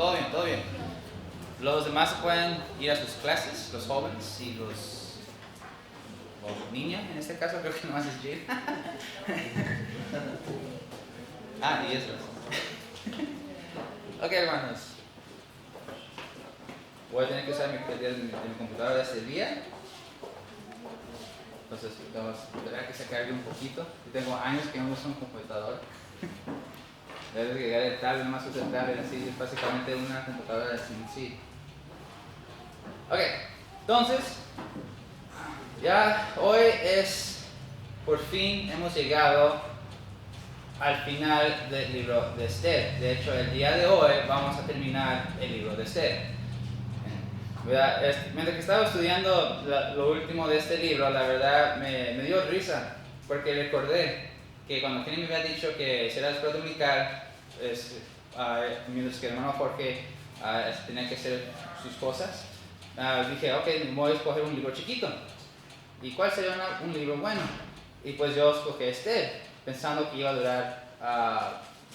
Todo bien, todo bien. Los demás pueden ir a sus clases, los jóvenes y los niños, en este caso creo que nomás es Jay. Y eso. Ok, hermanos. Voy a tener que usar mi computadora de este día. Entonces vamos a esperar que se cargue un poquito. Yo tengo años que no uso un computador. Debe llegar el tablet, nomás uso el tablet, así es básicamente una computadora sin sí. Ok, entonces, ya hoy por fin hemos llegado al final del libro de Esther. De hecho, el día de hoy vamos a terminar el libro de Esther. Mientras que estaba estudiando lo último de este libro, la verdad me dio risa, porque recordé que cuando Kenny me había dicho que será el escuela dominical, mientras que el hermano Jorge tenía que hacer sus cosas, dije, ok, voy a escoger un libro chiquito. ¿Y cuál sería un libro bueno? Y pues yo escogí Esther, pensando que iba a durar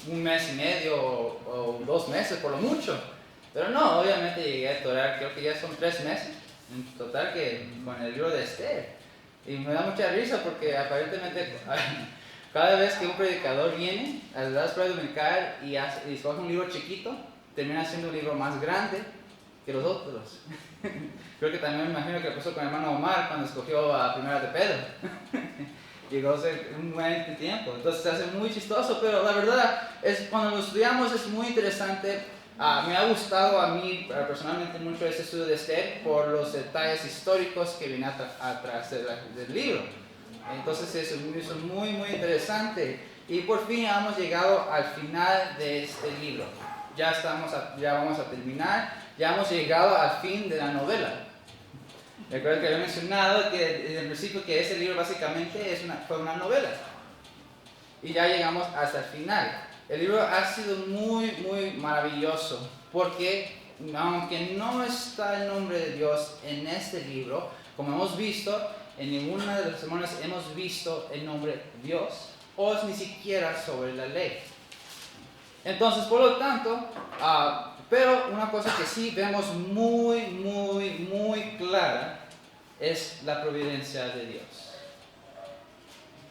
un mes y medio o 2 meses por lo mucho. Pero no, obviamente llegué a durar, creo que ya son 3 meses en total con el libro de Esther. Y me da mucha risa porque aparentemente cada vez que un predicador viene a la escuela dominical y escoge un libro chiquito, termina siendo un libro más grande que los otros. Creo que también me imagino que pasó con el hermano Omar cuando escogió a Primera de Pedro. Llegó a ser un buen tiempo, entonces se hace muy chistoso, pero la verdad es cuando lo estudiamos es muy interesante. Me ha gustado a mí personalmente mucho este estudio de Esther por los detalles históricos que vienen atrás del libro. Entonces es muy interesante. Y por fin hemos llegado al final de este libro. Ya vamos a terminar. Ya hemos llegado al fin de la novela. Recuerden que había mencionado que desde el principio que ese libro básicamente fue una novela. Y ya llegamos hasta el final. El libro ha sido muy maravilloso porque aunque no está el nombre de Dios en este libro, como hemos visto, en ninguna de las semanas hemos visto el nombre de Dios o ni siquiera sobre la ley. Entonces, por lo tanto, pero una cosa que sí vemos muy clara es la providencia de Dios.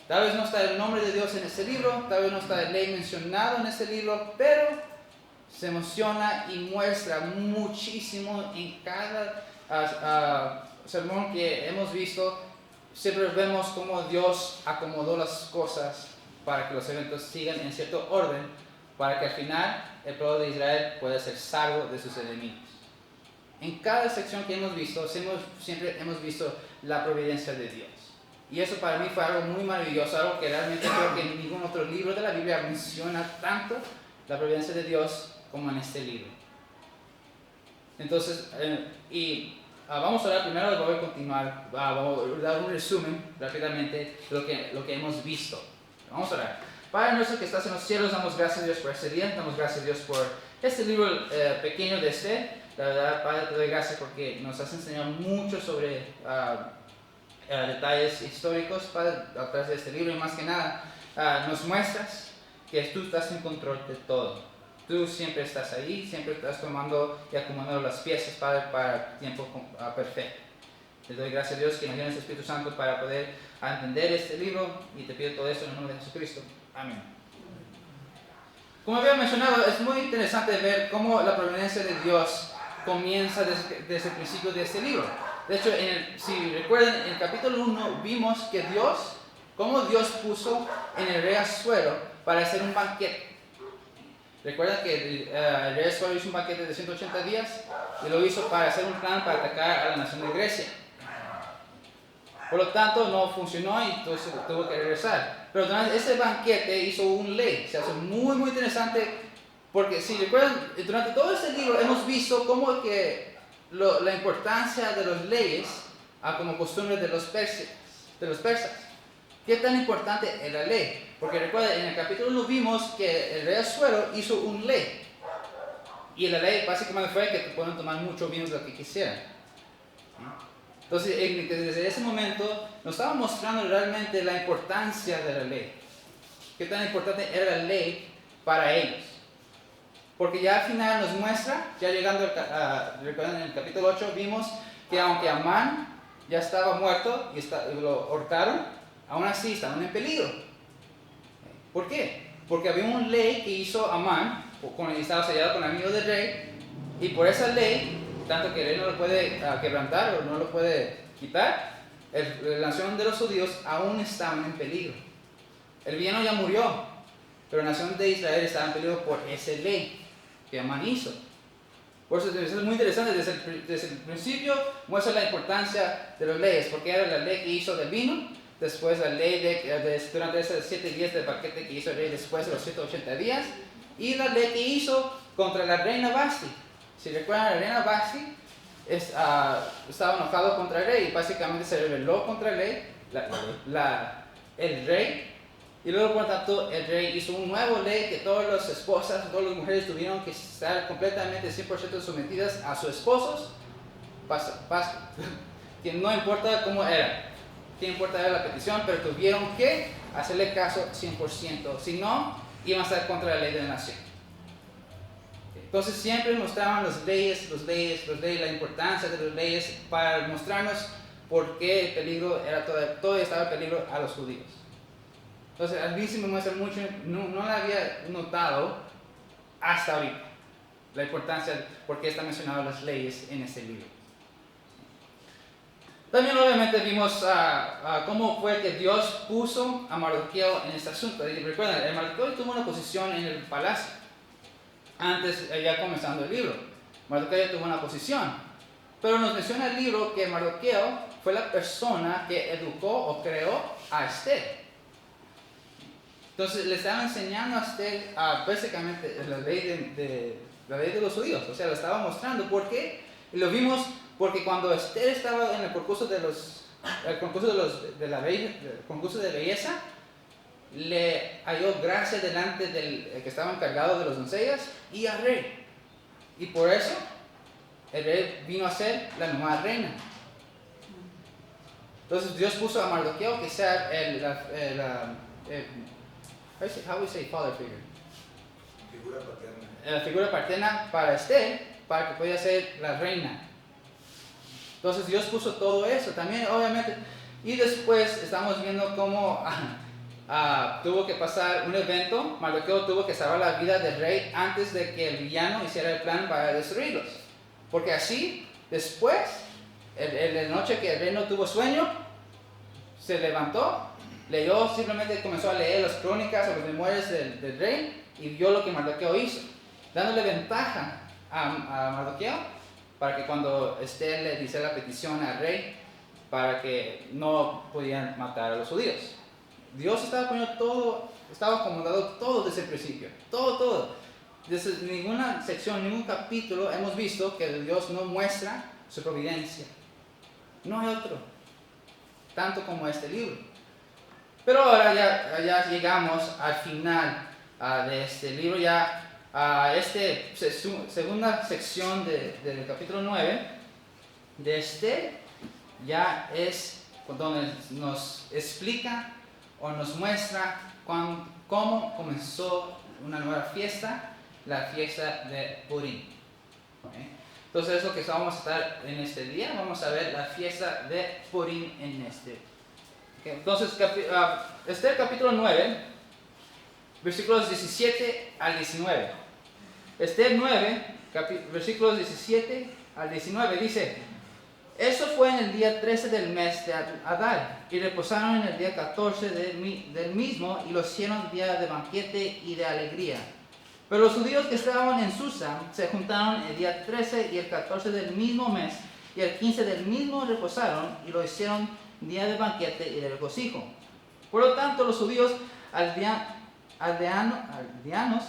Tal vez no está el nombre de Dios en este libro, tal vez no está la ley mencionado en este libro, pero se emociona y muestra muchísimo en cada sermón que hemos visto. Siempre vemos cómo Dios acomodó las cosas para que los eventos sigan en cierto orden, para que al final el pueblo de Israel pueda ser salvo de sus enemigos. En cada sección que hemos visto, siempre hemos visto la providencia de Dios. Y eso para mí fue algo muy maravilloso, algo que realmente creo que en ningún otro libro de la Biblia menciona tanto la providencia de Dios como en este libro. Entonces, vamos a hablar primero, voy a continuar, vamos a dar un resumen rápidamente de lo que hemos visto. Vamos a orar. Padre nuestro que estás en los cielos, damos gracias a Dios por este día, damos gracias a Dios por este libro pequeño de Esther. La verdad, Padre, te doy gracias porque nos has enseñado mucho sobre detalles históricos, Padre, a través de este libro, y más que nada nos muestras que tú estás en control de todo. Tú siempre estás ahí, siempre estás tomando y acomodando las piezas, Padre, para el tiempo perfecto. Te doy gracias a Dios que nos llenes el Espíritu Santo para poder entender este libro, y te pido todo esto en el nombre de Jesucristo. Amén. Como había mencionado, es muy interesante ver cómo la providencia de Dios comienza desde el principio de este libro. De hecho, si recuerdan, en el capítulo 1 vimos que cómo Dios puso en el rey Asuero para hacer un banquete. Recuerda que el rey Asuero hizo un banquete de 180 días y lo hizo para hacer un plan para atacar a la nación de Grecia. Por lo tanto, no funcionó y entonces tuvo que regresar. Pero durante ese banquete hizo una ley. Se hace muy interesante porque, si recuerdan, durante todo este libro hemos visto cómo que la importancia de las leyes como costumbre de los persas. ¿Qué tan importante es la ley? Porque recuerden, en el capítulo 1 vimos que el rey Asuero hizo una ley. Y la ley básicamente fue que te pueden tomar mucho vino de lo que quisieran. Entonces, desde ese momento nos estaba mostrando realmente la importancia de la ley. Qué tan importante era la ley para ellos. Porque ya al final nos muestra, ya llegando recuerdan en el capítulo 8, vimos que aunque Amán ya estaba muerto y lo ahorcaron, aún así estaban en peligro. ¿Por qué? Porque había una ley que hizo Amán, estaba sellado con el anillo del rey, y por esa ley, tanto que el rey no lo puede quebrantar o no lo puede quitar, la nación de los judíos aún estaban en peligro. El villano ya murió, pero la nación de Israel estaba en peligro por esa ley que Amán hizo. Por eso es muy interesante, desde el principio muestra la importancia de las leyes, porque era la ley que hizo del vino, después la ley durante esos 7 días del banquete que hizo el rey después de los 180 días, y la ley que hizo contra la reina Vasti. Si recuerdan, la reina Vasti estaba enojado contra el rey y básicamente se rebeló contra el rey, el rey, y luego por tanto el rey hizo una nueva ley que todas las esposas, todas las mujeres tuvieron que estar completamente 100% sometidas a sus esposos, que no importa cómo era, que importa era la petición, pero tuvieron que hacerle caso 100%, si no, iban a estar contra la ley de la nación. Entonces siempre mostraban las leyes, la importancia de las leyes para mostrarnos por qué el peligro todavía estaba el peligro a los judíos. Entonces a mí sí me muestra mucho, no la había notado hasta ahorita, la importancia de por qué están mencionadas las leyes en este libro. También obviamente vimos cómo fue que Dios puso a Mardoqueo en este asunto. Y recuerden, Mardoqueo tuvo una posición en el palacio. Antes, ya comenzando el libro, Mardoqueo tuvo una posición. Pero nos menciona el libro que Mardoqueo fue la persona que educó o creó a Esther. Entonces le estaba enseñando a Esther básicamente la ley de los judíos. O sea, lo estaba mostrando. ¿Por qué? Y lo vimos porque cuando Esther estaba en el concurso de belleza, le halló gracia delante del que estaba encargado de las doncellas y al rey. Y por eso el rey vino a ser la nueva reina. Entonces Dios puso a Mardoqueo que sea how we say father figure? Figura paterna. La figura paterna para Esther, para que pueda ser la reina. Entonces Dios puso todo eso también, obviamente. Y después estamos viendo cómo tuvo que pasar un evento. Mardoqueo tuvo que salvar la vida del rey antes de que el villano hiciera el plan para destruirlos. Porque así, después, la noche que el rey no tuvo sueño, se levantó, leyó, simplemente comenzó a leer las crónicas o las memorias del rey y vio lo que Mardoqueo hizo, dándole ventaja a Mardoqueo para que cuando Esther le dice la petición al rey, para que no podían matar a los judíos. Dios estaba poniendo todo, estaba acomodado todo desde el principio, todo. Desde ninguna sección, ningún capítulo hemos visto que Dios no muestra su providencia. No hay otro, tanto como este libro. Pero ahora ya llegamos al final de este libro, ya a esta segunda sección del capítulo 9 de Esther, ya es donde nos explica o nos muestra cómo comenzó una nueva fiesta, la fiesta de Purim. ¿Okay? Entonces es lo que vamos a estar en este día, vamos a ver la fiesta de Purim en este. Okay. Entonces, Esther capítulo 9, versículos 17 al 19. Esther 9, versículos 17 al 19 dice: eso fue en el día 13 del mes de Adar, y reposaron en el día 14 del mismo, y lo hicieron día de banquete y de alegría. Pero los judíos que estaban en Susa se juntaron el día 13 y el 14 del mismo mes, y el 15 del mismo reposaron, y lo hicieron día de banquete y de regocijo. Por lo tanto, los judíos aldeanos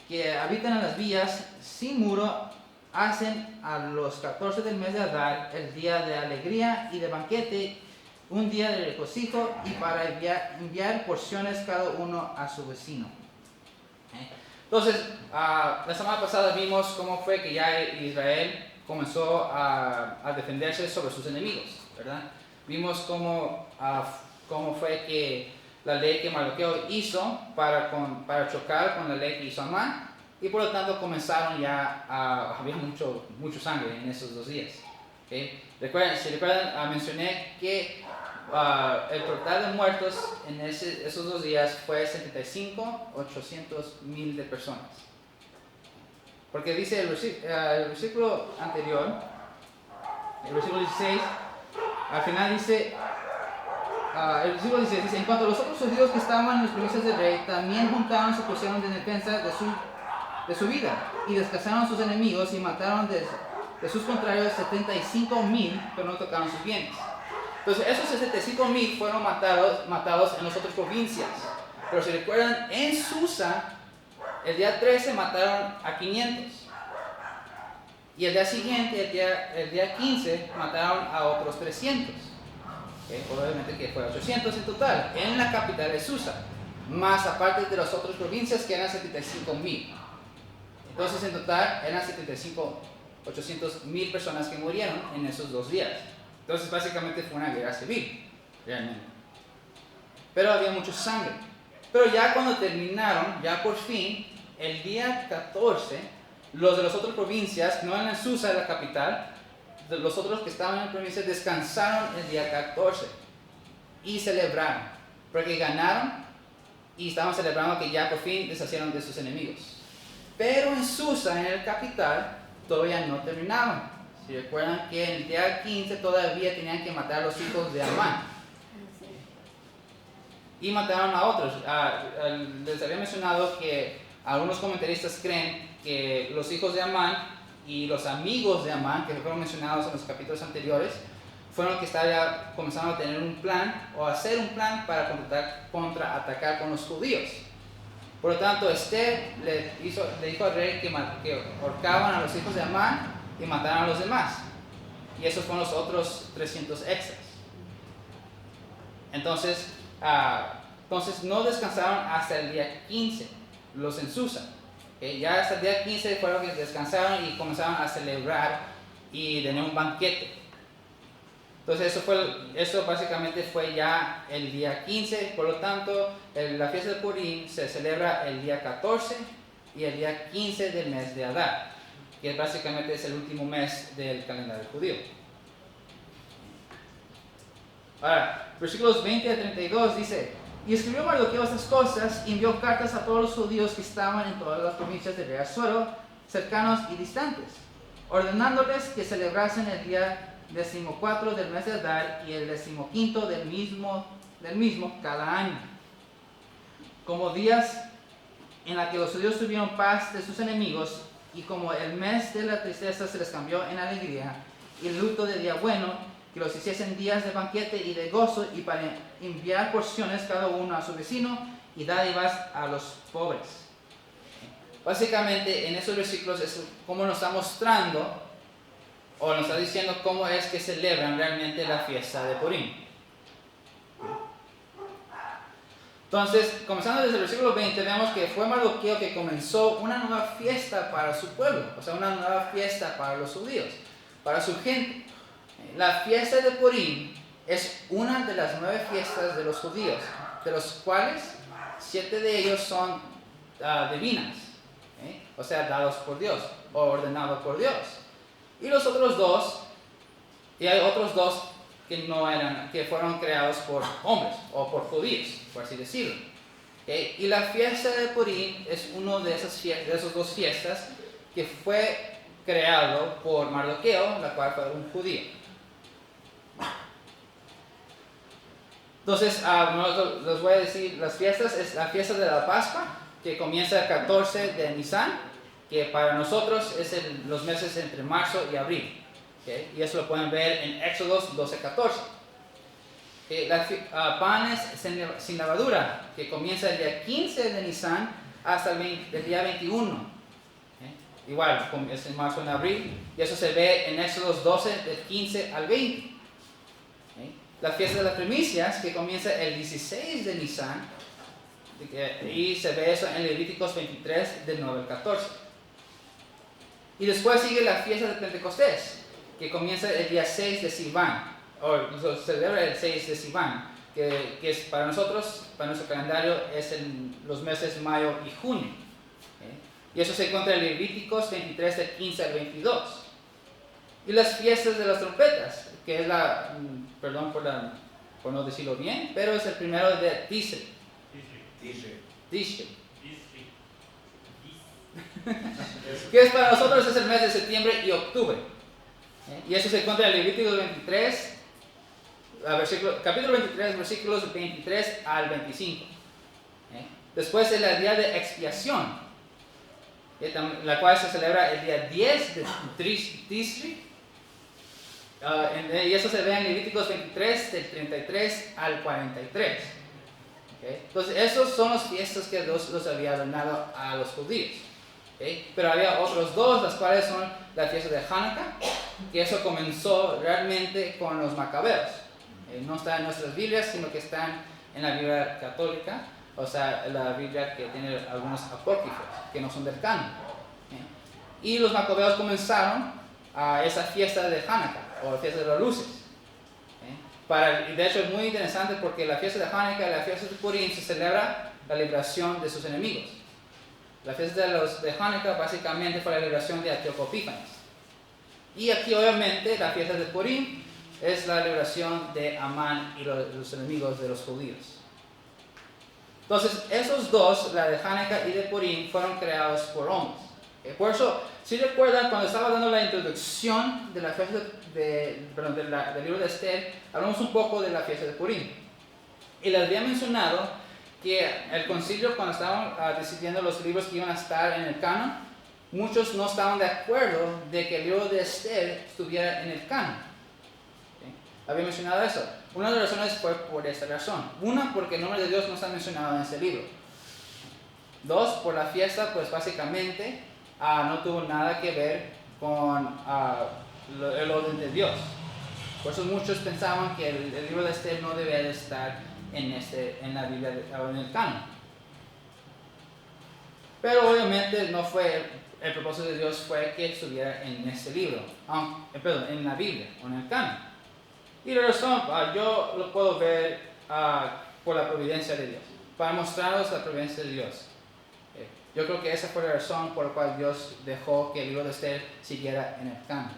que habitan en las villas sin muro hacen a los 14 del mes de Adar el día de alegría y de banquete, un día de regocijo, y para enviar porciones cada uno a su vecino. Entonces, la semana pasada vimos cómo fue que ya Israel comenzó a defenderse sobre sus enemigos, ¿verdad? Vimos cómo fue que la ley que Mardoqueo hizo para chocar con la ley que hizo Amán, y por lo tanto comenzaron ya había mucho sangre en esos 2 días. ¿Okay? Si recuerdan, mencioné que el total de muertos en esos 2 días fue 75,800,000 de personas. Porque dice el versículo anterior, el versículo 16, al final dice, el versículo 16 dice, en cuanto a los otros judíos que estaban en las provincias del rey, también juntaron su porción de defensa de su vida, y descasaron a sus enemigos y mataron de sus contrarios 75,000, pero no tocaron sus bienes. Entonces esos 75,000 fueron matados en las otras provincias. Pero si recuerdan, en Susa, el día 13 mataron a 500. Y el día siguiente, el día 15, mataron a otros 300. ¿Okay? Obviamente que fue 800 en total, en la capital de Susa. Más aparte de las otras provincias que eran 75,000. Entonces en total eran 75,800,000 personas que murieron en esos 2 días. Entonces básicamente fue una guerra civil, realmente. Pero había mucha sangre. Pero ya cuando terminaron, ya por fin, el día 14, los de las otras provincias, no en Susa, la capital, los otros que estaban en la provincia descansaron el día 14 y celebraron, porque ganaron y estaban celebrando que ya por fin deshacieron de sus enemigos. Pero en Susa, en la capital, todavía no terminaban. Si recuerdan que en el día 15 todavía tenían que matar a los hijos de Amán. Y mataron a otros. Les había mencionado que algunos comentaristas creen que los hijos de Amán y los amigos de Amán, que fueron mencionados en los capítulos anteriores, fueron los que comenzaron a tener un plan o a hacer un plan para contraatacar con los judíos. Por lo tanto, Esther le dijo al rey que ahorcaban a los hijos de Amán y mataron a los demás. Y esos fueron los otros 300 extras. Entonces no descansaron hasta el día 15, los en Susa. ¿Okay? Ya hasta el día 15 fueron que descansaron y comenzaron a celebrar y tener un banquete. Entonces eso básicamente fue ya el día 15, por lo tanto la fiesta de Purim se celebra el día 14 y el día 15 del mes de Adar, que básicamente es el último mes del calendario judío. Ahora, versículos 20 a 32 dice, y escribió Mardoqueo estas cosas y envió cartas a todos los judíos que estaban en todas las provincias del rey Asuero, cercanos y distantes, ordenándoles que celebrasen el día 14 del mes de Adar y el 15 del mismo cada año, como días en la que los judíos tuvieron paz de sus enemigos, y como el mes de la tristeza se les cambió en alegría, y el luto de día bueno, que los hiciesen días de banquete y de gozo, y para enviar porciones cada uno a su vecino y dádivas a los pobres. Básicamente en esos versículos es como nos está mostrando o nos está diciendo cómo es que celebran realmente la fiesta de Purim. Entonces, comenzando desde el versículo 20, vemos que fue Mardoqueo que comenzó una nueva fiesta para su pueblo, o sea, una nueva fiesta para los judíos, para su gente. La fiesta de Purim es una de las 9 fiestas de los judíos, de los cuales 7 de ellos son divinas, o sea, dados por Dios o ordenados por Dios. Y los otros 2, y hay otros 2 que fueron creados por hombres o por judíos, por así decirlo. ¿Okay? Y la fiesta de Purim es uno de esas 2 fiestas que fue creado por Mardoqueo, la cual fue un judío. Entonces, les voy a decir, las fiestas es la fiesta de la Pascua, que comienza el 14 de Nisan, que para nosotros es los meses entre marzo y abril. ¿Okay? Y eso lo pueden ver en Éxodos 12:14. Panes sin levadura, que comienza el día 15 de Nisan hasta el día 21. ¿Okay? Igual, es en marzo y en abril, y eso se ve en Éxodos 12, del 15 al 20. ¿Okay? La fiesta de las primicias, que comienza el 16 de Nisan, y se ve eso en Levíticos 23, del 9 al 14. Y después sigue la fiesta de Pentecostés, que comienza el día 6 de Sivan, o se celebra el 6 de Sivan, que es para nosotros, para nuestro calendario, es en los meses mayo y junio. ¿Okay? Y eso se encuentra en Levíticos 23, del 15 al 22. Y las fiestas de las trompetas, que es perdón por no decirlo bien, pero es el primero de Tishrei. Que es para nosotros es el mes de septiembre y octubre. Y eso se encuentra en Levíticos 23, capítulo 23, versículos 23 al 25. Después es el día de expiación, la cual se celebra el día 10 de Tishrei. Y eso se ve en Levíticos 23, del 33 al 43. Entonces, esos son las fiestas que Dios los había ordenado a los judíos. Pero había otros dos, las cuales son la fiesta de Hanukkah, que eso comenzó realmente con los macabeos. No está en nuestras Biblias, sino que están en la Biblia católica, o sea, la Biblia que tiene algunos apócrifos, que no son del canon. Y los macabeos comenzaron a esa fiesta de Hanukkah, o la fiesta de las luces. Y de hecho es muy interesante porque la fiesta de Hanukkah y la fiesta de Purim se celebra la liberación de sus enemigos. La fiesta de Hanukkah básicamente fue la liberación de Antíoco Epífanes. Y aquí obviamente la fiesta de Purim es la liberación de Amán y los enemigos de los judíos. Entonces esos dos, la de Hanukkah y de Purim, fueron creados por hombres. Por eso, si recuerdan, cuando estaba dando la introducción de la fiesta del libro de Esther, hablamos un poco de la fiesta de Purim. Y les había mencionado que el concilio, cuando estaban decidiendo los libros que iban a estar en el canon, muchos no estaban de acuerdo de que el libro de Esther estuviera en el canon. Había mencionado eso. Una de las razones fue por esta razón. Una, porque el nombre de Dios no está mencionado en ese libro. Dos, por la fiesta, pues básicamente no tuvo nada que ver con el orden de Dios. Por eso muchos pensaban que el libro de Esther no debía de estar en la Biblia o en el canon. Pero obviamente no fue, el propósito de Dios fue que estuviera en este libro, en la Biblia o en el canon. Y la razón, yo lo puedo ver por la providencia de Dios, para mostraros la providencia de Dios. Yo creo que esa fue la razón por la cual Dios dejó que el libro de Esther siguiera en el canon.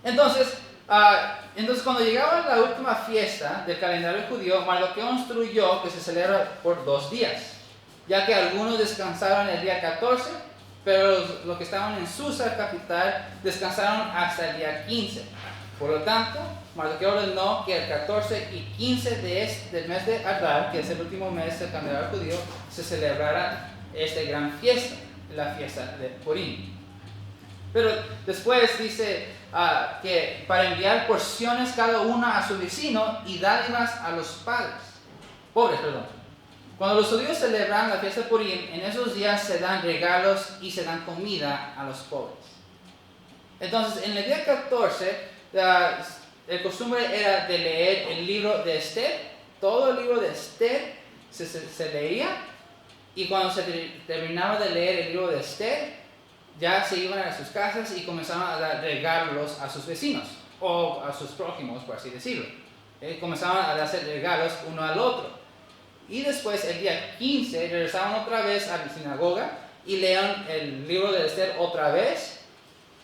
Entonces cuando llegaba la última fiesta del calendario judío, Mardoqueo instruyó que se celebra por 2 días, ya que algunos descansaron el día 14, pero los que estaban en Susa, capital, descansaron hasta el día 15. Por lo tanto, Mardoqueo ordenó que el 14 y 15 del mes de Adar, que es el último mes del calendario judío, se celebrara esta gran fiesta, la fiesta de Purim. Pero después dice que para enviar porciones cada una a su vecino y dádivas a los pobres. Cuando los judíos celebran la fiesta de Purim, en esos días se dan regalos y se dan comida a los pobres. Entonces, en el día 14, el costumbre era de leer el libro de Esther. Todo el libro de Esther se leía, y cuando se terminaba de leer el libro de Esther, ya se iban a sus casas y comenzaban a dar regalos a sus vecinos o a sus prójimos, por así decirlo. Comenzaban a darse regalos uno al otro. Y después, el día 15, regresaban otra vez a la sinagoga y leían el libro de Esther otra vez.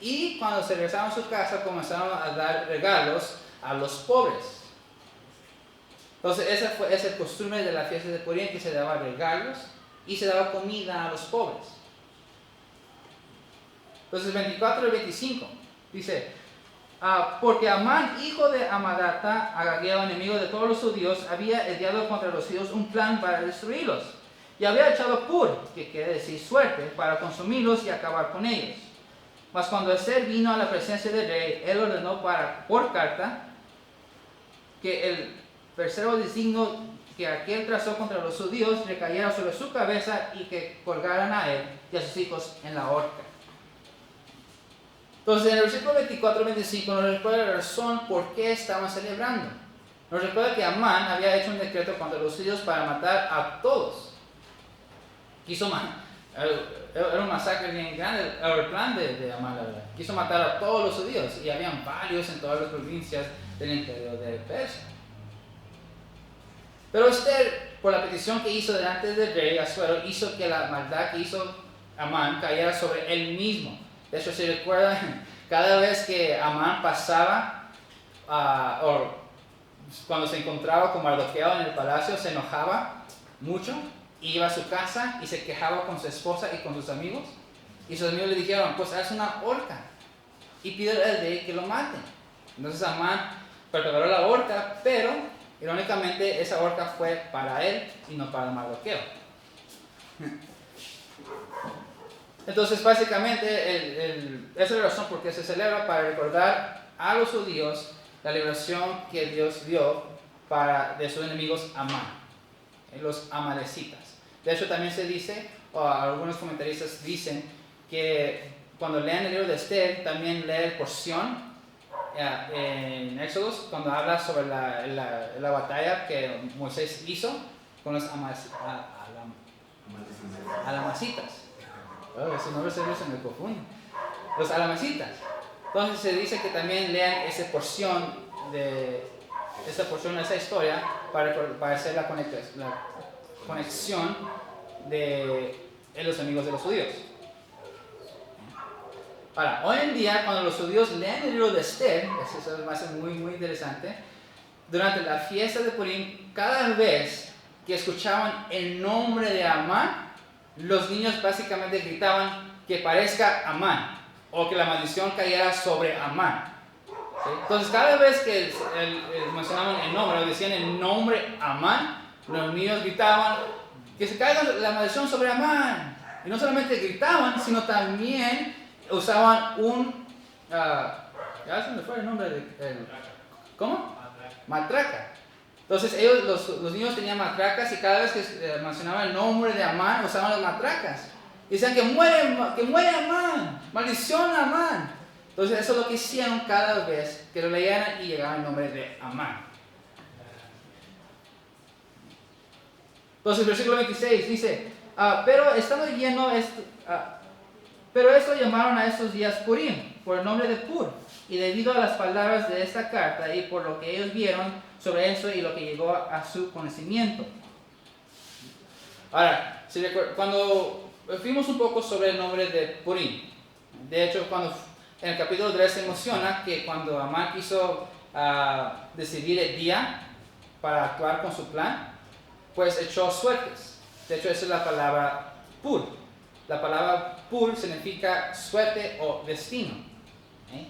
Y cuando se regresaban a su casa, comenzaron a dar regalos a los pobres. Entonces, esa es el costumbre de la fiesta de Purim, que se daba regalos y se daba comida a los pobres. Entonces, 24 y 25 dice: porque Amán, hijo de Amadata, Agageo, enemigo de todos los judíos, había ideado contra los judíos un plan para destruirlos, y había echado pur, que quiere decir suerte, para consumirlos y acabar con ellos. Mas cuando Esther vino a la presencia del rey, él ordenó por carta que el tercero designio que aquel trazó contra los judíos recayera sobre su cabeza, y que colgaran a él y a sus hijos en la horca. Entonces, en el versículo 24-25 nos recuerda la razón por qué estaban celebrando. Nos recuerda que Amán había hecho un decreto contra los judíos para matar a todos. Era un masacre bien grande, era el plan de Amán, la verdad. Quiso matar a todos los judíos, y habían varios en todas las provincias del interior de Persia. Pero Esther por la petición que hizo delante del rey Asuero, hizo que la maldad que hizo Amán cayera sobre él mismo. De hecho, si recuerdan, cada vez que Amán pasaba, o cuando se encontraba con Mardoqueo en el palacio, se enojaba mucho, iba a su casa y se quejaba con su esposa y con sus amigos. Y sus amigos le dijeron, pues haz una horca y pide al rey que lo mate. Entonces Amán preparó la horca, pero irónicamente esa horca fue para él y no para Mardoqueo. Entonces básicamente esa es la razón por qué se celebra, para recordar a los judíos la liberación que Dios dio de sus enemigos Amán, los amalecitas. De hecho también se dice, o algunos comentaristas dicen, que cuando lean el libro de Esther también leen porción en Éxodos, cuando habla sobre la batalla que Moisés hizo con los alamacitas. Ese nombre se me confunde. Los alamacitas. Entonces se dice que también lean esa porción de esa historia para hacer la conexión de los enemigos de los judíos. Ahora, hoy en día, cuando los judíos leen el libro de Esther, eso me hace muy, muy interesante, durante la fiesta de Purim, cada vez que escuchaban el nombre de Amán, los niños básicamente gritaban que parezca Amán, o que la maldición cayera sobre Amán. ¿Sí? Entonces, cada vez que mencionaban el nombre, o decían el nombre Amán, los niños gritaban que se caiga la maldición sobre Amán. Y no solamente gritaban, sino también usaban ya se me fue el nombre ¿cómo? Matraca. Entonces los niños tenían matracas y cada vez que mencionaban el nombre de Amán usaban las matracas. Y decían que muere Amán, maldición a Amán. Entonces eso es lo que hicieron cada vez que lo leían y llegaba el nombre de Amán. Entonces versículo 26 dice, pero estando lleno pero esto llamaron a estos días Purim, por el nombre de Pur, y debido a las palabras de esta carta y por lo que ellos vieron sobre eso y lo que llegó a su conocimiento. Ahora, cuando fuimos un poco sobre el nombre de Purim, de hecho, en el capítulo 3 se menciona que cuando Amán quiso decidir el día para actuar con su plan, pues echó suertes. De hecho, esa es la palabra Pur. La palabra Pur significa suerte o destino.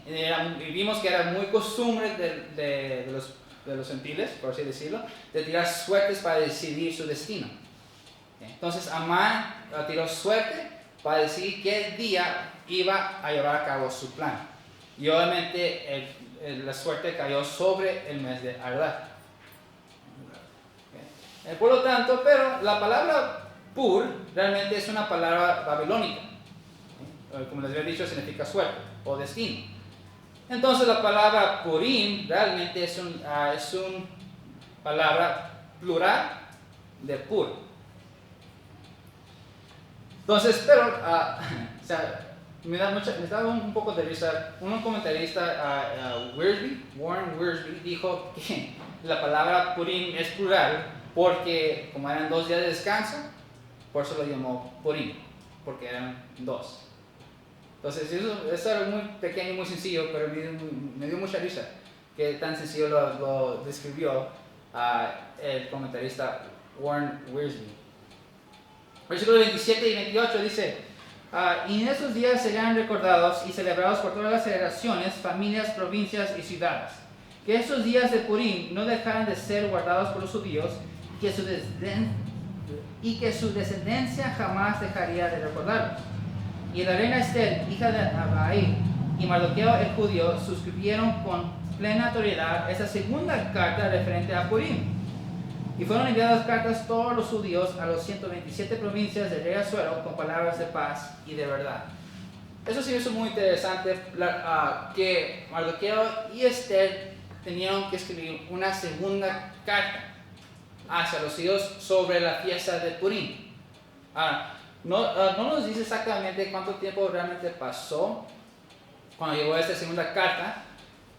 Y vimos que era muy costumbre de los gentiles, por así decirlo, de tirar suertes para decidir su destino. Entonces Amán tiró suerte para decidir qué día iba a llevar a cabo su plan. Y obviamente la suerte cayó sobre el mes de Adar. Por lo tanto, pero la palabra Pur realmente es una palabra babilónica. Como les había dicho, significa suerte o destino. Entonces la palabra Purim realmente es una palabra plural de Pur. Entonces, pero o sea, me da un poco de risa. Un comentarista, Warren Wiersbe, dijo que la palabra Purim es plural porque como eran 2 días de descanso, por eso lo llamó Purim, porque eran 2. Entonces eso era muy pequeño y muy sencillo, pero me dio mucha risa que tan sencillo lo describió el comentarista Warren Wiersbe. Versículos 27 y 28 dice, y en esos días serán recordados y celebrados por todas las generaciones, familias, provincias y ciudades. Que estos días de Purim no dejaran de ser guardados por los judíos, y que su descendencia jamás dejaría de recordarlos. Y la reina Esther, hija de Abihail, y Mardoqueo el judío suscribieron con plena autoridad esa segunda carta referente a Purim. Y fueron enviadas cartas todos los judíos a los 127 provincias del rey Asuero con palabras de paz y de verdad. Eso sí es muy interesante, que Mardoqueo y Esther tenían que escribir una segunda carta hacia los judíos sobre la fiesta de Purim. No nos dice exactamente cuánto tiempo realmente pasó cuando llegó esta segunda carta,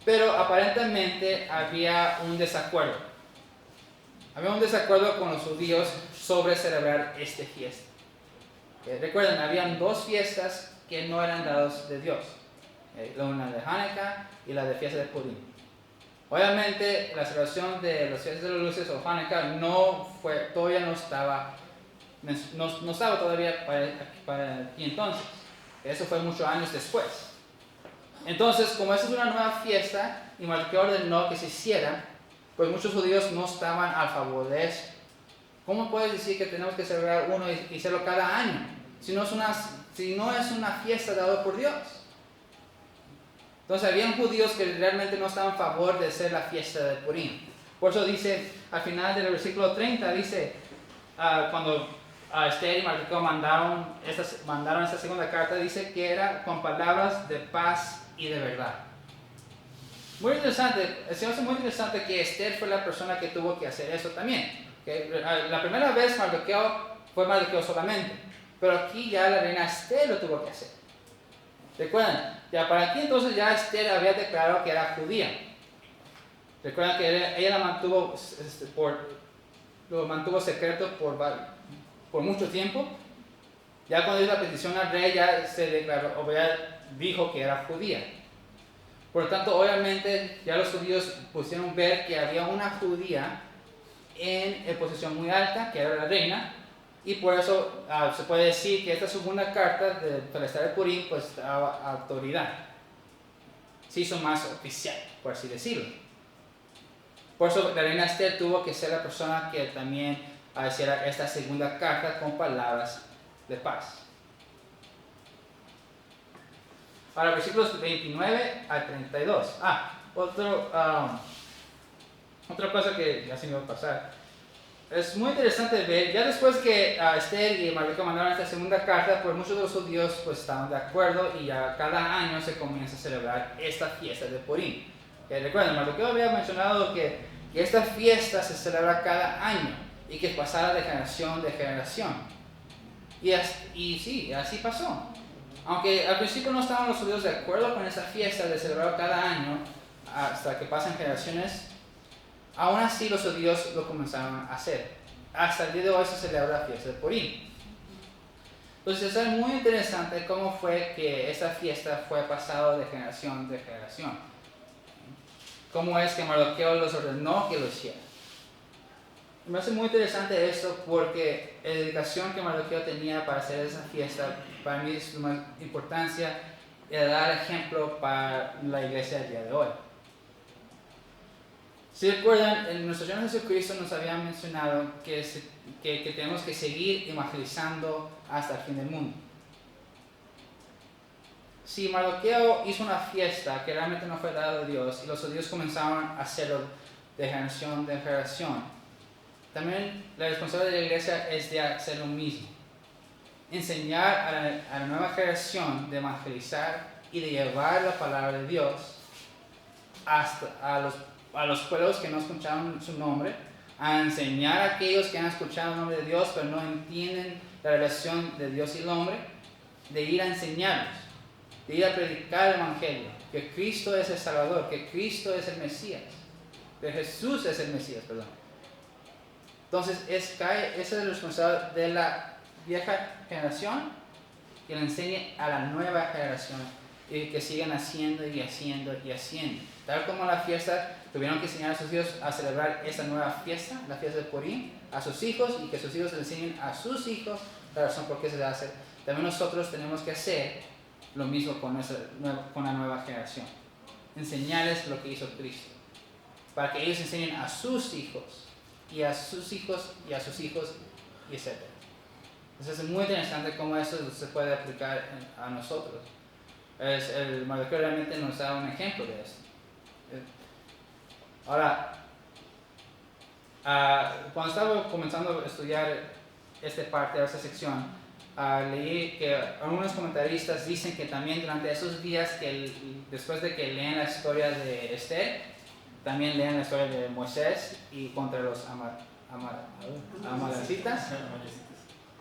pero aparentemente había un desacuerdo. Había un desacuerdo con los judíos sobre celebrar esta fiesta. Recuerden, habían dos fiestas que no eran dados de Dios. Una de Hanukkah y la de fiesta de Purim. Obviamente, la celebración de las fiestas de las luces o Hanukkah todavía no estaba todavía para aquí entonces. Eso fue muchos años después. Entonces, como esa es una nueva fiesta y Mardoqueo ordenó que se hiciera, pues muchos judíos no estaban a favor de eso. ¿Cómo puedes decir que tenemos que celebrar uno y hacerlo cada año? Si no es una fiesta dada por Dios. Entonces, habían judíos que realmente no estaban a favor de hacer la fiesta de Purim. Por eso dice, al final del versículo 30, dice, cuando Esther y Mardoqueo mandaron esta segunda carta, dice que era con palabras de paz y de verdad. Muy interesante, se me hace muy interesante que Esther fue la persona que tuvo que hacer eso también. La primera vez fue Mardoqueo solamente, pero aquí ya la reina Esther lo tuvo que hacer. Recuerdan, ya para aquí entonces ya Esther había declarado que era judía. Recuerdan que ella lo mantuvo secreto por mucho tiempo. Ya cuando hizo la petición al rey ya se declaró, o ya dijo que era judía. Por lo tanto, obviamente ya los judíos pusieron ver que había una judía en posición muy alta, que era la reina, y por eso se puede decir que esta segunda carta de Celestial de Purim pues daba autoridad. Se hizo más oficial, por así decirlo. Por eso la reina Esther tuvo que ser la persona que también hiciera esta segunda carta con palabras de paz. Ahora, versículos 29 al 32. Otra cosa que ya se me va a pasar. Es muy interesante ver, ya después que Esther y Mardoqueo mandaron esta segunda carta, pues muchos de los judíos pues estaban de acuerdo y ya cada año se comienza a celebrar esta fiesta de Purim. Recuerden, Mardoqueo había mencionado que esta fiesta se celebra cada año y que pasara de generación en generación. Y sí, así pasó. Aunque al principio no estaban los judíos de acuerdo con esta fiesta de celebrar cada año hasta que pasen generaciones, aún así los judíos lo comenzaron a hacer. Hasta el día de hoy se celebra la fiesta de Purim. Entonces es muy interesante cómo fue que esta fiesta fue pasada de generación en generación. Cómo es que Mardoqueo los ordenó que lo hicieran. Me hace muy interesante esto porque la dedicación que Mardoqueo tenía para hacer esa fiesta, para mí es de más importancia, era dar ejemplo para la iglesia del día de hoy. Si recuerdan, en nuestro Señor Jesucristo nos había mencionado que tenemos que seguir evangelizando hasta el fin del mundo. Si Mardoqueo hizo una fiesta que realmente no fue dada de Dios y los judíos comenzaron a hacerlo de generación en generación, también la responsabilidad de la iglesia es de hacer lo mismo. Enseñar a la nueva generación de evangelizar y de llevar la palabra de Dios hasta a los pueblos que no escucharon su nombre, a enseñar a aquellos que han escuchado el nombre de Dios pero no entienden la relación de Dios y el hombre, de ir a enseñarlos, de ir a predicar el evangelio, que Cristo es el Salvador, que Cristo es el Mesías, que Jesús es el Mesías, perdón. Entonces, esa es la responsabilidad de la vieja generación que le enseñe a la nueva generación y que sigan haciendo y haciendo y haciendo. Tal como la fiesta, tuvieron que enseñar a sus hijos a celebrar esta nueva fiesta, la fiesta de Purim, a sus hijos y que sus hijos le enseñen a sus hijos la razón por qué se hace. También nosotros tenemos que hacer lo mismo con la nueva generación. Enseñarles lo que hizo Cristo, para que ellos enseñen a sus hijos y a sus hijos y a sus hijos y etc. Entonces es muy interesante cómo eso se puede aplicar a nosotros. El Mardoqueo realmente nos da un ejemplo de eso. Ahora, cuando estaba comenzando a estudiar esta parte de esta sección, leí que algunos comentaristas dicen que también durante esos días, después de que leen la historia de Esther, también leen la historia de Moisés y contra los amalecitas.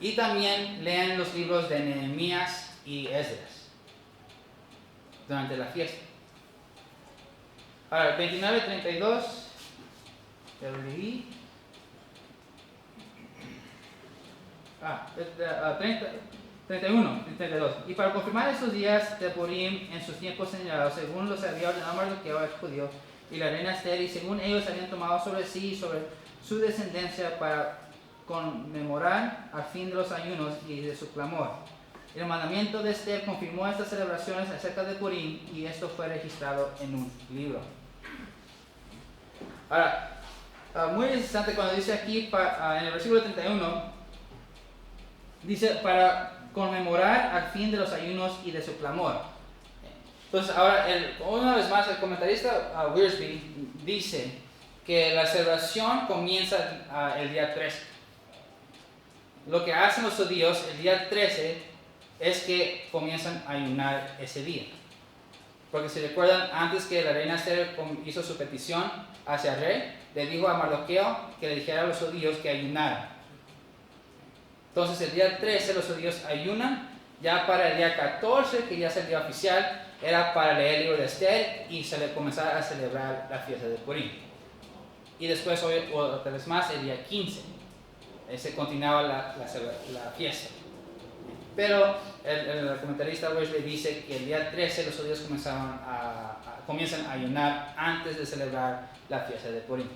Y también leen los libros de Nehemías y Esdras durante la fiesta. Ahora, 29-32, te lo leí. 31, 32. Y para confirmar estos días de Purim en sus tiempos señalados, según los había ordenado Mardoqueo el judío y la reina Esther, y según ellos habían tomado sobre sí y sobre su descendencia para conmemorar al fin de los ayunos y de su clamor. El mandamiento de Esther confirmó estas celebraciones acerca de Purim y esto fue registrado en un libro. Ahora, muy interesante cuando dice aquí en el versículo 31, dice para conmemorar al fin de los ayunos y de su clamor. Entonces ahora, una vez más, el comentarista Wiersbe dice que la celebración comienza el día 13. Lo que hacen los judíos el día 13 es que comienzan a ayunar ese día. Porque si recuerdan, antes que la reina Esther hizo su petición hacia el rey, le dijo a Mardoqueo que le dijera a los judíos que ayunaran. Entonces el día 13 los judíos ayunan, ya para el día 14, que ya es el día oficial, era para leer el libro de Esther y comenzar a celebrar la fiesta de Purim. Y después, otra vez más, el día 15, se continuaba la fiesta. Pero el comentarista Wesley dice que el día 13 los judíos comienzan a ayunar antes de celebrar la fiesta de Purim.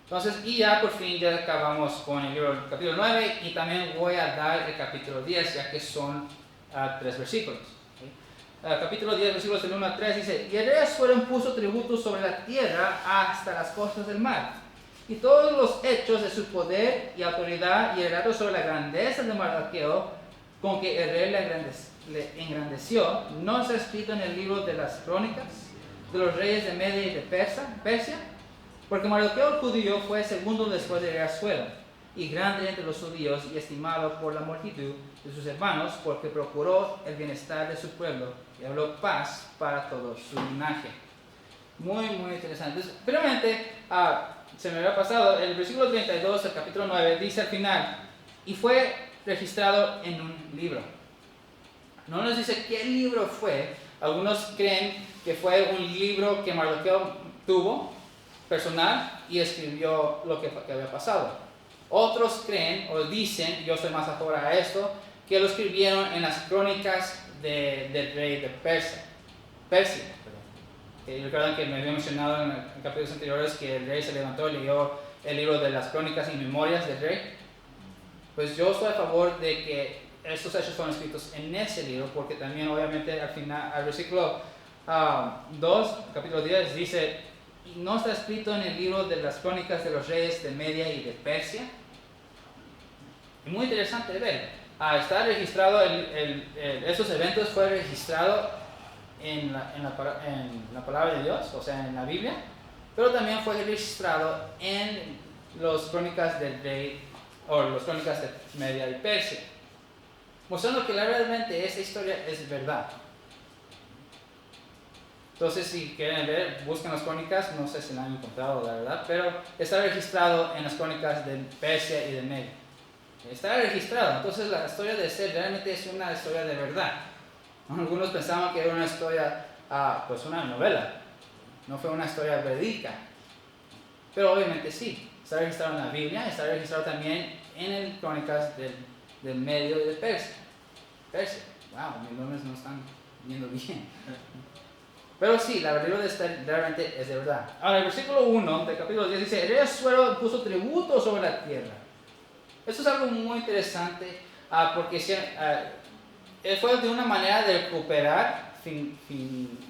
Entonces, y ya por fin ya acabamos con el libro capítulo 9 y también voy a dar el capítulo 10 ya que son 3 versículos. Capítulo 10, versículos del 1 al 3 dice: Y el rey Asuero puso tributos sobre la tierra hasta las costas del mar. Y todos los hechos de su poder y autoridad y el relato sobre la grandeza de Mardoqueo con que el rey le engrandeció no está escrito en el libro de las crónicas de los reyes de Media y de Persia. Porque Mardoqueo el judío fue segundo después de Asuero, y grande entre los judíos y estimado por la multitud de sus hermanos, porque procuró el bienestar de su pueblo y habló paz para todo su linaje. Muy, muy interesante. Entonces, primeramente, se me había pasado, el versículo 32 del capítulo 9 dice al final, y fue registrado en un libro. No nos dice qué libro fue. Algunos creen que fue un libro que Mardoqueo tuvo, personal, y escribió lo que había pasado. Otros creen o dicen, yo estoy más a favor a esto, que lo escribieron en las crónicas del rey de Persia. Recuerdan que me había mencionado en capítulos anteriores que el rey se levantó y leyó el libro de las crónicas y memorias del rey. Pues yo estoy a favor de que estos hechos fueron escritos en ese libro, porque también obviamente al final, al versículo 2, capítulo 10, dice: y no está escrito en el libro de las crónicas de los reyes de Media y de Persia. Y muy interesante de ver. Está registrado, estos eventos fue registrado en la palabra de Dios, o sea, en la Biblia, pero también fue registrado en las crónicas del rey, o las crónicas de Media y Persia, mostrando que realmente esa historia es verdad. Entonces, si quieren ver, busquen las crónicas, no sé si la han encontrado, la verdad, pero está registrado en las crónicas de Persia y de Media. Está registrado, entonces la historia de Esther realmente es una historia de verdad. Algunos pensaban que era una historia, pues una novela, no fue una historia verídica, pero obviamente sí. Está registrado en la Biblia, está registrado también en las crónicas del Medio y de Persia. Wow, mis nombres no están yendo bien. Pero sí, la libro de Esther realmente es de verdad. Ahora, el versículo 1 del capítulo 10 dice: el rey Asuero puso tributo sobre la tierra. Esto es algo muy interesante, porque fue de una manera de recuperar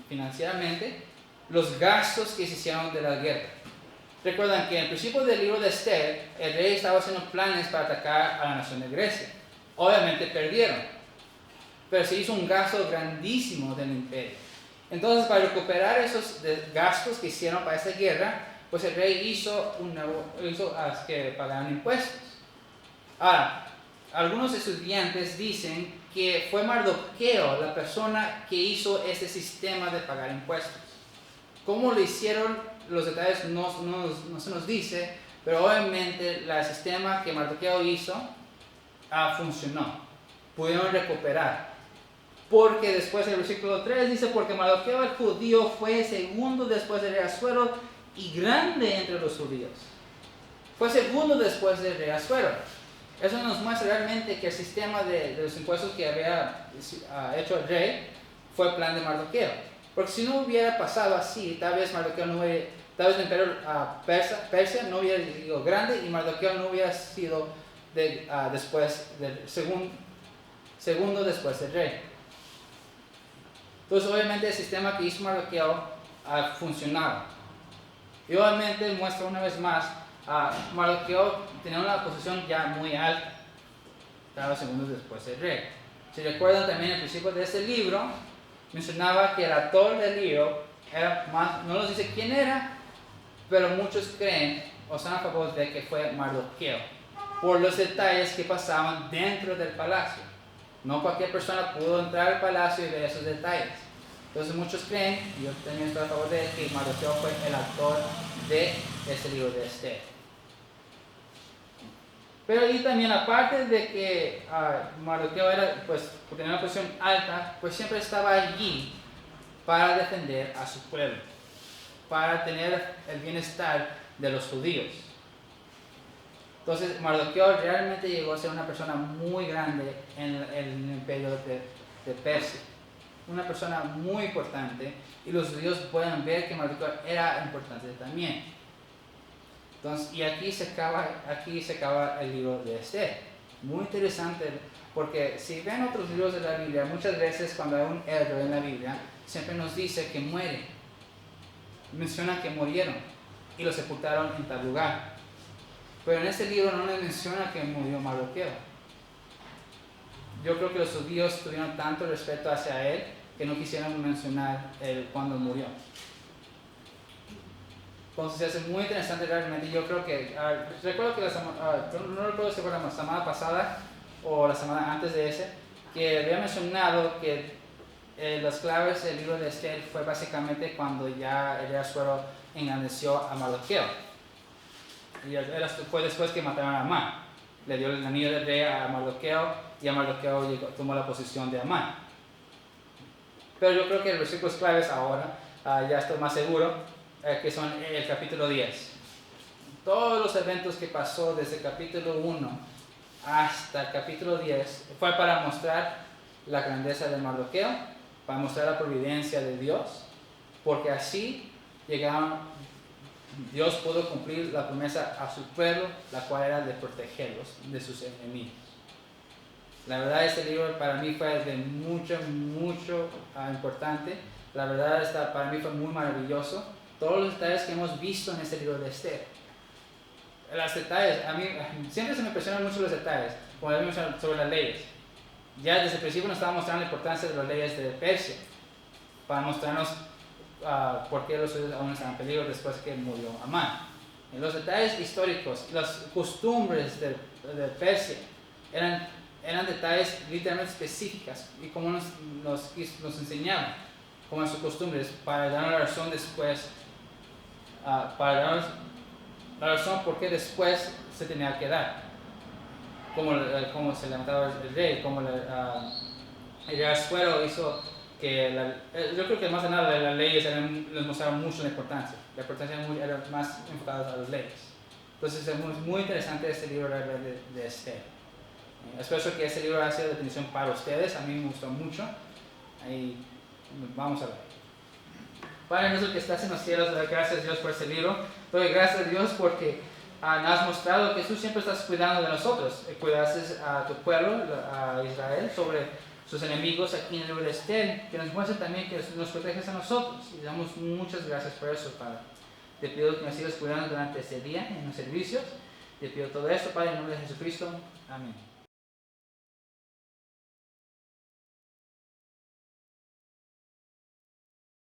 financieramente los gastos que se hicieron de la guerra. Recuerdan que en el principio del libro de Esther, el rey estaba haciendo planes para atacar a la nación de Grecia. Obviamente perdieron, pero se hizo un gasto grandísimo del imperio. Entonces, para recuperar esos gastos que hicieron para esa guerra, pues el rey hizo que pagaran impuestos. Ahora, algunos estudiantes dicen que fue Mardoqueo la persona que hizo este sistema de pagar impuestos. ¿Cómo lo hicieron? Los detalles no se nos dice, pero obviamente el sistema que Mardoqueo hizo funcionó. Pudieron recuperar. Porque después el versículo 3 dice: porque Mardoqueo el judío fue segundo después de Asuero y grande entre los judíos. fue segundo después del rey Asuero. Eso nos muestra realmente que el sistema de los impuestos que había hecho el rey fue el plan de Mardoqueo. Porque si no hubiera pasado así, tal vez Mardoqueo no hubiera, tal vez el imperio Persia no hubiera sido grande y Mardoqueo no hubiera sido segundo después del rey. Entonces obviamente el sistema que hizo Mardoqueo funcionaba. Y obviamente muestra una vez más, Mardoqueo tenía una posición ya muy alta, estaba segundos después del rey. Si recuerdan también el principio de este libro, mencionaba que el autor del libro era más, no nos dice quién era, pero muchos creen o están a favor de que fue Mardoqueo, por los detalles que pasaban dentro del palacio. No cualquier persona pudo entrar al palacio y ver esos detalles. Entonces muchos creen, y yo también estoy a favor de que Mardoqueo fue el autor de este libro de Esther. Pero y también aparte de que Mardoqueo era, pues, tenía una posición alta, pues siempre estaba allí para defender a su pueblo, para tener el bienestar de los judíos. Entonces Mardoqueo realmente llegó a ser una persona muy grande en el imperio de Persia, una persona muy importante, y los judíos pueden ver que Mardoqueo era importante también. Entonces, y aquí se acaba el libro de Esther. Muy interesante, porque si ven otros libros de la Biblia, muchas veces cuando hay un héroe en la Biblia, siempre nos dice que muere. Menciona que murieron y lo sepultaron en tal lugar. Pero en este libro no nos menciona que murió Mardoqueo. Yo creo que los judíos tuvieron tanto respeto hacia él que no quisieron mencionar cuando murió. Entonces es muy interesante realmente. Yo creo que, recuerdo que no recuerdo si fue la semana pasada o la semana antes de ese, que había mencionado que las claves del libro de Esther fue básicamente cuando ya el rey Asuero engrandeció a Mardoqueo. Y fue después que mataron a Amán. Le dio el anillo del rey a Mardoqueo y a Mardoqueo tomó la posición de Amán. Pero yo creo que los versículos claves ahora, ya estoy más seguro, que son el capítulo 10. Todos los eventos que pasó desde el capítulo 1 hasta el capítulo 10 fue para mostrar la grandeza de Mardoqueo, para mostrar la providencia de Dios, porque así Dios pudo cumplir la promesa a su pueblo, la cual era de protegerlos de sus enemigos. La verdad, este libro para mí fue de mucho importante. La verdad, para mí fue muy maravilloso. Todos los detalles que hemos visto en este libro de Esther. Los detalles, a mí siempre se me impresionan mucho los detalles, como les mencioné sobre las leyes. Ya desde el principio nos estaba mostrando la importancia de las leyes de Persia, para mostrarnos por qué los judíos aún estaban en peligro después que murió Amán. Los detalles históricos, las costumbres de Persia eran detalles literalmente específicas y como nos enseñaban como sus costumbres para darnos la razón después, para darnos la razón por qué después se tenía que dar, como se levantaba el rey, como el rey Asuero hizo que yo creo que más de nada las leyes les mostraron mucho la importancia era más enfocada a las leyes. Entonces es muy interesante este libro de Esther. Espero que este libro haya sido de bendición para ustedes. A mí me gustó mucho y vamos a ver. Padre nuestro que estás en los cielos, doy gracias a Dios por este libro. Doy gracias a Dios porque nos has mostrado que tú siempre estás cuidando de nosotros. Cuidaste a tu pueblo, a Israel, sobre sus enemigos aquí en el libro de Esther, que nos muestra también que nos proteges a nosotros. Y damos muchas gracias por eso, Padre. Te pido que nos sigas cuidando durante este día en los servicios. Te pido todo esto, Padre, en el nombre de Jesucristo. Amén.